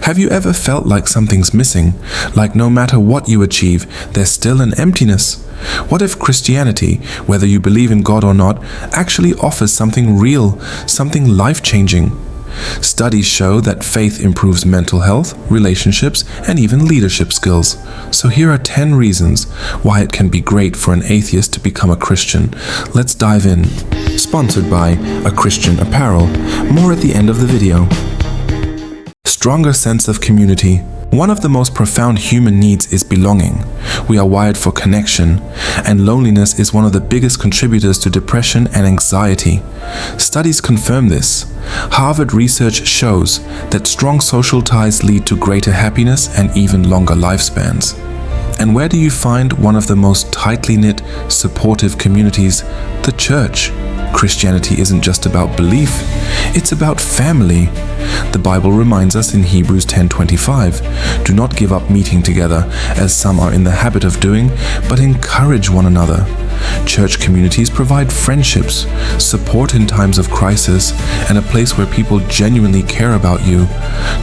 Have you ever felt like something's missing, like no matter what you achieve, there's still an emptiness? What if Christianity, whether you believe in God or not, actually offers something real, something life-changing? Studies show that faith improves mental health, relationships, and even leadership skills. So here are 10 reasons why it can be great for an atheist to become a Christian. Let's dive in. Sponsored by a Christian Apparel. More at the end of the video. Stronger sense of community. One of the most profound human needs is belonging. We are wired for connection, and loneliness is one of the biggest contributors to depression and anxiety. Studies confirm this. Harvard research shows that strong social ties lead to greater happiness and even longer lifespans. And where do you find one of the most tightly knit, supportive communities? The church. Christianity isn't just about belief, it's about family. The Bible reminds us in Hebrews 10:25, "Do not give up meeting together, as some are in the habit of doing, but encourage one another." Church communities provide friendships, support in times of crisis, and a place where people genuinely care about you,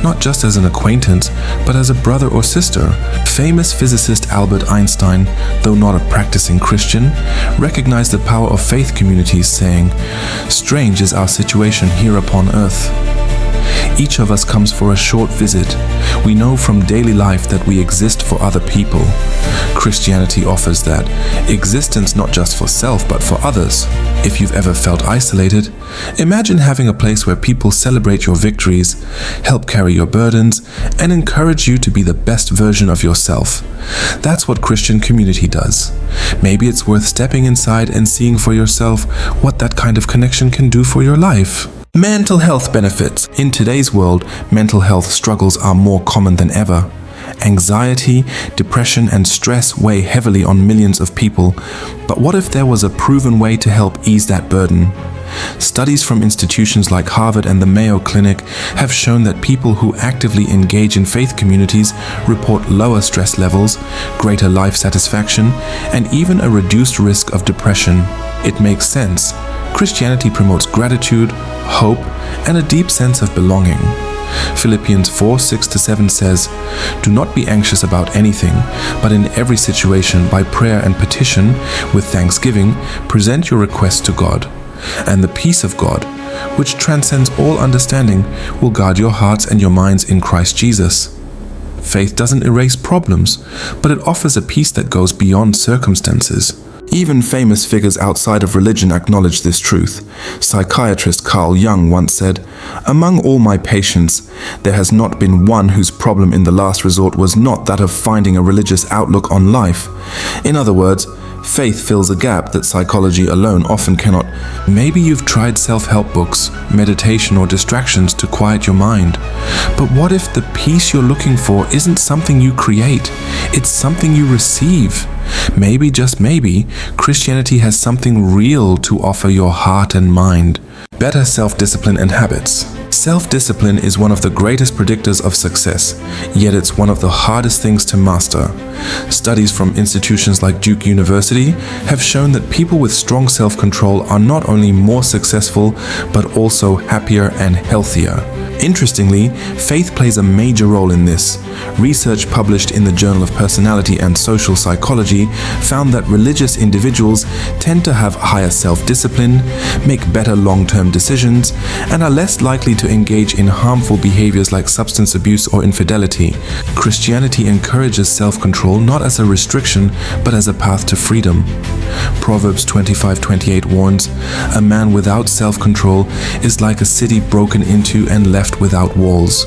not just as an acquaintance, but as a brother or sister. Famous physicist Albert Einstein, though not a practicing Christian, recognized the power of faith communities, saying, "Strange is our situation here upon earth." Each of us comes for a short visit. We know from daily life that we exist for other people. Christianity offers that existence not just for self but for others. If you've ever felt isolated, imagine having a place where people celebrate your victories, help carry your burdens, and encourage you to be the best version of yourself. That's what Christian community does. Maybe it's worth stepping inside and seeing for yourself what that kind of connection can do for your life. Mental health benefits. In today's world, mental health struggles are more common than ever. Anxiety, depression, and stress weigh heavily on millions of people. But what if there was a proven way to help ease that burden? Studies from institutions like Harvard and the Mayo Clinic have shown that people who actively engage in faith communities report lower stress levels, greater life satisfaction, and even a reduced risk of depression. It makes sense. Christianity promotes gratitude, hope, and a deep sense of belonging. Philippians 4:6-7 says, "Do not be anxious about anything, but in every situation, by prayer and petition, with thanksgiving, present your requests to God. And the peace of God, which transcends all understanding, will guard your hearts and your minds in Christ Jesus." Faith doesn't erase problems, but it offers a peace that goes beyond circumstances. Even famous figures outside of religion acknowledge this truth. Psychiatrist Carl Jung once said, "Among all my patients, there has not been one whose problem in the last resort was not that of finding a religious outlook on life." In other words, faith fills a gap that psychology alone often cannot. Maybe you've tried self-help books, meditation, or distractions to quiet your mind. But what if the peace you're looking for isn't something you create? It's something you receive. Maybe, just maybe, Christianity has something real to offer your heart and mind. Better self-discipline and habits. Self-discipline is one of the greatest predictors of success, yet it's one of the hardest things to master. Studies from institutions like Duke University have shown that people with strong self-control are not only more successful, but also happier and healthier. Interestingly, faith plays a major role in this. Research published in the Journal of Personality and Social Psychology found that religious individuals tend to have higher self-discipline, make better long-term decisions, and are less likely to engage in harmful behaviors like substance abuse or infidelity. Christianity encourages self-control not as a restriction, but as a path to freedom. Proverbs 25:28 warns, "A man without self-control is like a city broken into and left without walls."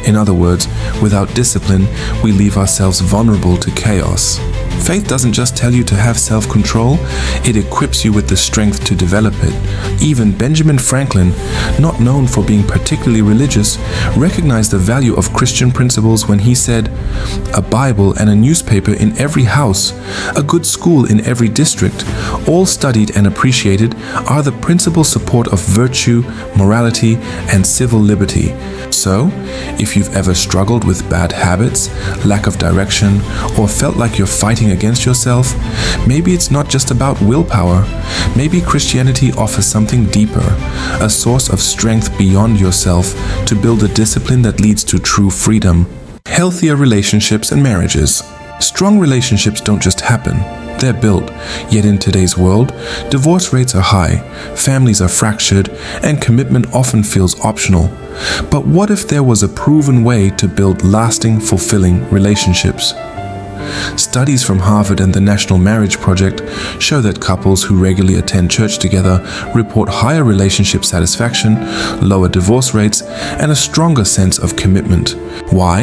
In other words, without discipline, we leave ourselves vulnerable to chaos. Faith doesn't just tell you to have self-control, it equips you with the strength to develop it. Even Benjamin Franklin, not known for being particularly religious, recognized the value of Christian principles when he said, "A Bible and a newspaper in every house, a good school in every district, all studied and appreciated, are the principal support of virtue, morality, and civil liberty." So, if you've ever struggled with bad habits, lack of direction, or felt like you're fighting working against yourself? Maybe it's not just about willpower. Maybe Christianity offers something deeper, a source of strength beyond yourself to build a discipline that leads to true freedom. Healthier relationships and marriages. Strong relationships don't just happen. They're built, yet in today's world, divorce rates are high, families are fractured, and commitment often feels optional. But what if there was a proven way to build lasting, fulfilling relationships? Studies from Harvard and the National Marriage Project show that couples who regularly attend church together report higher relationship satisfaction, lower divorce rates, and a stronger sense of commitment. Why?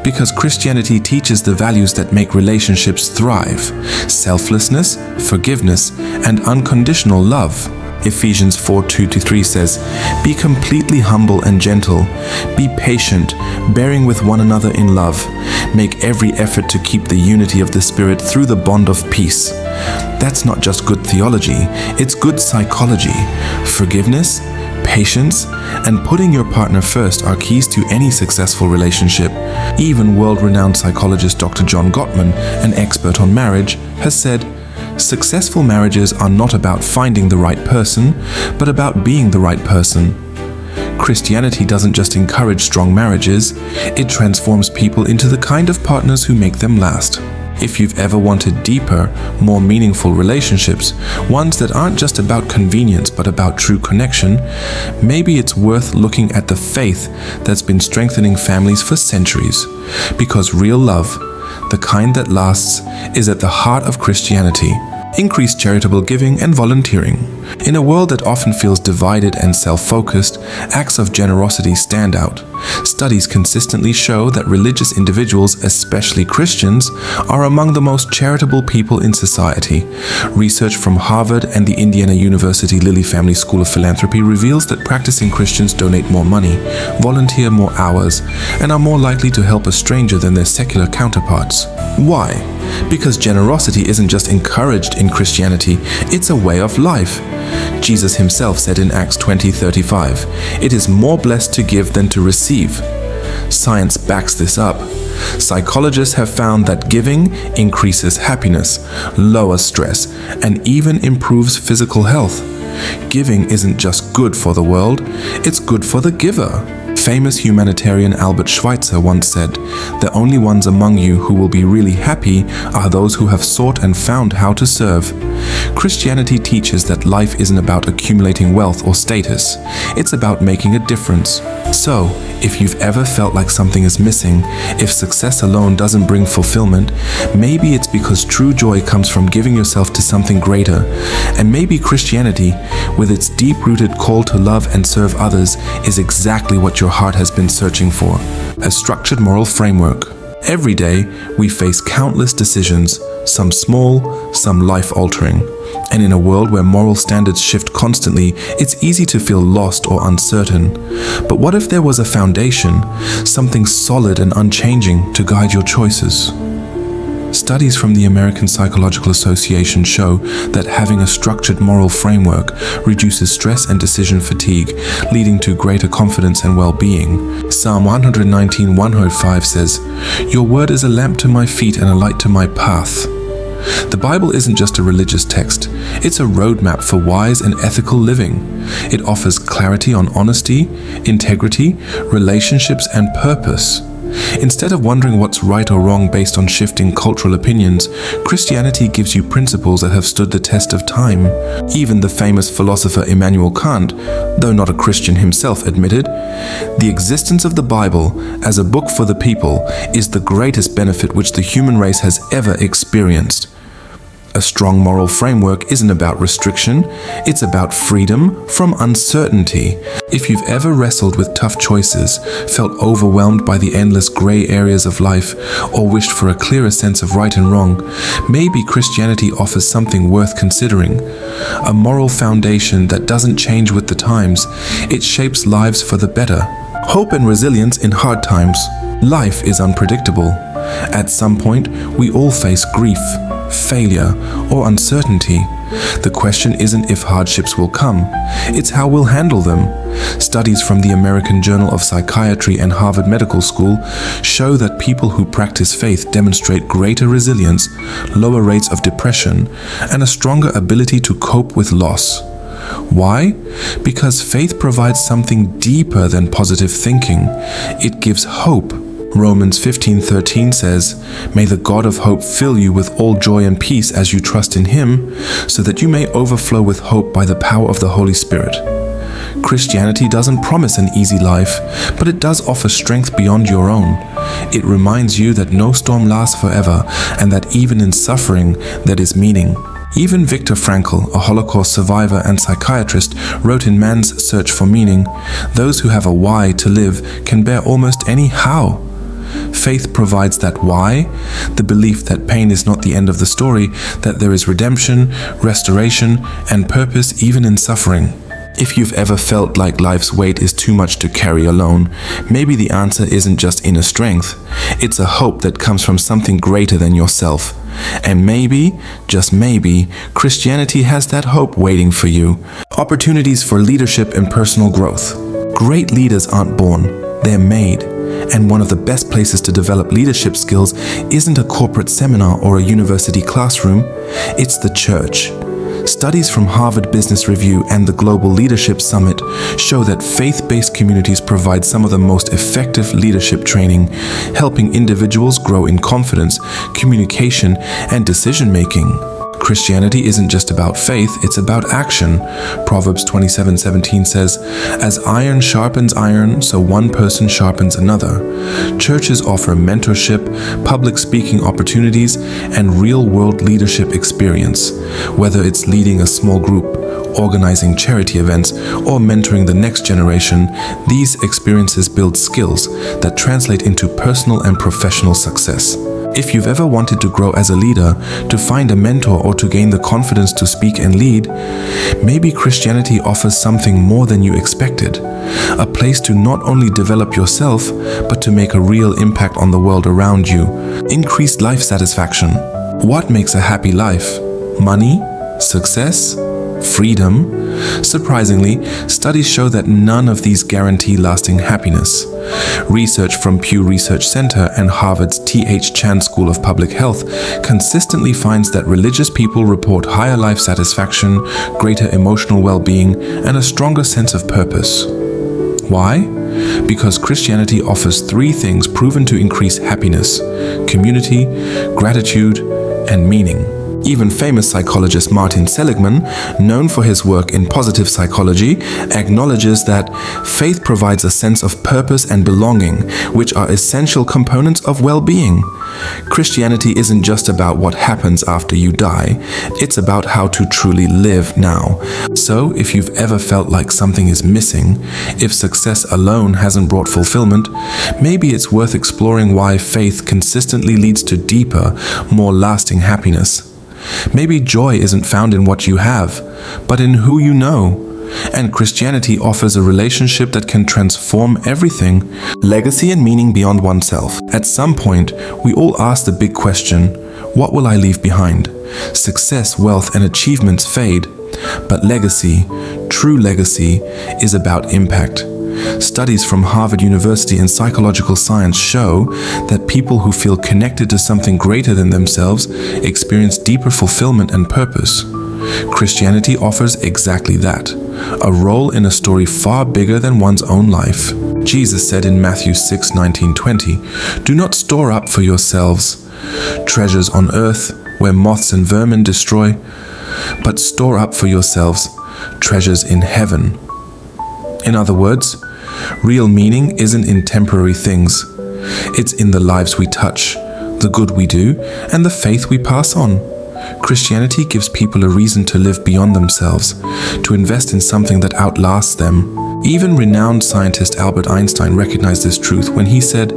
Because Christianity teaches the values that make relationships thrive: selflessness, forgiveness, and unconditional love. Ephesians 4:2-3 says, "Be completely humble and gentle. Be patient, bearing with one another in love. Make every effort to keep the unity of the Spirit through the bond of peace." That's not just good theology, it's good psychology. Forgiveness, patience, and putting your partner first are keys to any successful relationship. Even world-renowned psychologist Dr. John Gottman, an expert on marriage, has said, "Successful marriages are not about finding the right person, but about being the right person." Christianity doesn't just encourage strong marriages, it transforms people into the kind of partners who make them last. If you've ever wanted deeper, more meaningful relationships, ones that aren't just about convenience but about true connection, maybe it's worth looking at the faith that's been strengthening families for centuries. Because real love, the kind that lasts, is at the heart of Christianity. Increase charitable giving and volunteering. In a world that often feels divided and self-focused, acts of generosity stand out. Studies consistently show that religious individuals, especially Christians, are among the most charitable people in society. Research from Harvard and the Indiana University Lilly Family School of Philanthropy reveals that practicing Christians donate more money, volunteer more hours, and are more likely to help a stranger than their secular counterparts. Why? Because generosity isn't just encouraged in Christianity, it's a way of life. Jesus himself said in Acts 20:35, "It is more blessed to give than to receive." Science backs this up. Psychologists have found that giving increases happiness, lowers stress, and even improves physical health. Giving isn't just good for the world, it's good for the giver. Famous humanitarian Albert Schweitzer once said, "The only ones among you who will be really happy are those who have sought and found how to serve." Christianity teaches that life isn't about accumulating wealth or status. It's about making a difference. So, if you've ever felt like something is missing, if success alone doesn't bring fulfillment, maybe it's because true joy comes from giving yourself to something greater. And maybe Christianity, with its deep-rooted call to love and serve others, is exactly what your heart has been searching for: a structured moral framework. Every day, we face countless decisions, some small, some life-altering. And in a world where moral standards shift constantly, it's easy to feel lost or uncertain. But what if there was a foundation, something solid and unchanging to guide your choices? Studies from the American Psychological Association show that having a structured moral framework reduces stress and decision fatigue, leading to greater confidence and well-being. Psalm 119:105 says, "Your word is a lamp to my feet and a light to my path." The Bible isn't just a religious text, it's a roadmap for wise and ethical living. It offers clarity on honesty, integrity, relationships, and purpose. Instead of wondering what's right or wrong based on shifting cultural opinions, Christianity gives you principles that have stood the test of time. Even the famous philosopher Immanuel Kant, though not a Christian himself, admitted, "The existence of the Bible as a book for the people is the greatest benefit which the human race has ever experienced." A strong moral framework isn't about restriction, it's about freedom from uncertainty. If you've ever wrestled with tough choices, felt overwhelmed by the endless gray areas of life, or wished for a clearer sense of right and wrong, maybe Christianity offers something worth considering. A moral foundation that doesn't change with the times, it shapes lives for the better. Hope and resilience in hard times. Life is unpredictable. At some point, we all face grief, failure, or uncertainty. The question isn't if hardships will come, it's how we'll handle them. Studies from the American Journal of Psychiatry and Harvard Medical School show that people who practice faith demonstrate greater resilience, lower rates of depression, and a stronger ability to cope with loss. Why? Because faith provides something deeper than positive thinking. It gives hope. Romans 15:13 says, "May the God of hope fill you with all joy and peace as you trust in Him, so that you may overflow with hope by the power of the Holy Spirit." Christianity doesn't promise an easy life, but it does offer strength beyond your own. It reminds you that no storm lasts forever, and that even in suffering there is meaning. Even Viktor Frankl, a Holocaust survivor and psychiatrist, wrote in Man's Search for Meaning, "Those who have a why to live can bear almost any how." Faith provides that why, the belief that pain is not the end of the story, that there is redemption, restoration, and purpose even in suffering. If you've ever felt like life's weight is too much to carry alone, maybe the answer isn't just inner strength. It's a hope that comes from something greater than yourself. And maybe, just maybe, Christianity has that hope waiting for you. Opportunities for leadership and personal growth. Great leaders aren't born, they're made. And one of the best places to develop leadership skills isn't a corporate seminar or a university classroom, it's the church. Studies from Harvard Business Review and the Global Leadership Summit show that faith-based communities provide some of the most effective leadership training, helping individuals grow in confidence, communication, and decision-making. Christianity isn't just about faith, it's about action. Proverbs 27:17 says, "As iron sharpens iron, so one person sharpens another." Churches offer mentorship, public speaking opportunities, and real-world leadership experience. Whether it's leading a small group, organizing charity events, or mentoring the next generation, these experiences build skills that translate into personal and professional success. If you've ever wanted to grow as a leader, to find a mentor, or to gain the confidence to speak and lead, maybe Christianity offers something more than you expected. A place to not only develop yourself, but to make a real impact on the world around you. Increased life satisfaction. What makes a happy life? Money? Success? Freedom? Surprisingly, studies show that none of these guarantee lasting happiness. Research from Pew Research Center and Harvard's T.H. Chan School of Public Health consistently finds that religious people report higher life satisfaction, greater emotional well-being, and a stronger sense of purpose. Why? Because Christianity offers three things proven to increase happiness: community, gratitude, and meaning. Even famous psychologist Martin Seligman, known for his work in positive psychology, acknowledges that faith provides a sense of purpose and belonging, which are essential components of well-being. Christianity isn't just about what happens after you die, it's about how to truly live now. So, if you've ever felt like something is missing, if success alone hasn't brought fulfillment, maybe it's worth exploring why faith consistently leads to deeper, more lasting happiness. Maybe joy isn't found in what you have, but in who you know. And Christianity offers a relationship that can transform everything. Legacy and meaning beyond oneself. At some point, we all ask the big question, what will I leave behind? Success, wealth, and achievements fade. But legacy, true legacy, is about impact. Studies from Harvard University and psychological science show that people who feel connected to something greater than themselves experience deeper fulfillment and purpose. Christianity offers exactly that, a role in a story far bigger than one's own life. Jesus said in Matthew 6:19-20, "Do not store up for yourselves treasures on earth where moths and vermin destroy, but store up for yourselves treasures in heaven." In other words, real meaning isn't in temporary things. It's in the lives we touch, the good we do, and the faith we pass on. Christianity gives people a reason to live beyond themselves, to invest in something that outlasts them. Even renowned scientist Albert Einstein recognized this truth when he said,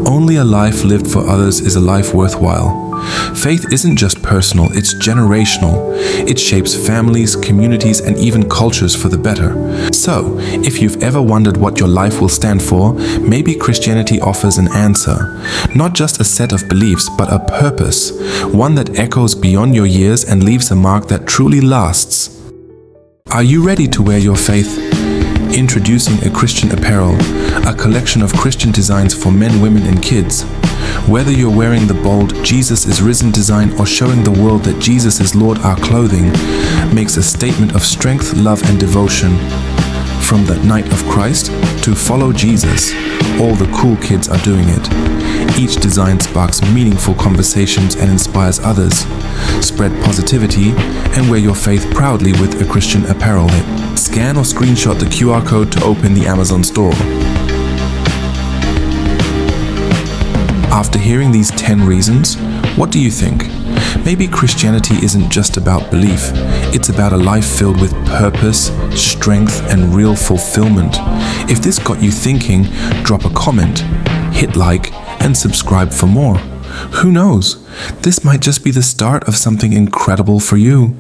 "Only a life lived for others is a life worthwhile." Faith isn't just personal, it's generational. It shapes families, communities, and even cultures for the better. So, if you've ever wondered what your life will stand for, maybe Christianity offers an answer. Not just a set of beliefs, but a purpose, one that echoes beyond your years and leaves a mark that truly lasts. Are you ready to wear your faith? Introducing a Christian Apparel, a collection of Christian designs for men, women, and kids. Whether you're wearing the bold "Jesus is risen" design or showing the world that Jesus is Lord, our clothing makes a statement of strength, love, and devotion. From the Night of Christ to Follow Jesus, all the cool kids are doing it. Each design sparks meaningful conversations and inspires others. Spread positivity and wear your faith proudly with a Christian Apparel Ad. Scan or screenshot the QR code to open the Amazon store. After hearing these 10 reasons, what do you think? Maybe Christianity isn't just about belief, it's about a life filled with purpose, strength, and real fulfillment. If this got you thinking, drop a comment, hit like, and subscribe for more. Who knows? This might just be the start of something incredible for you.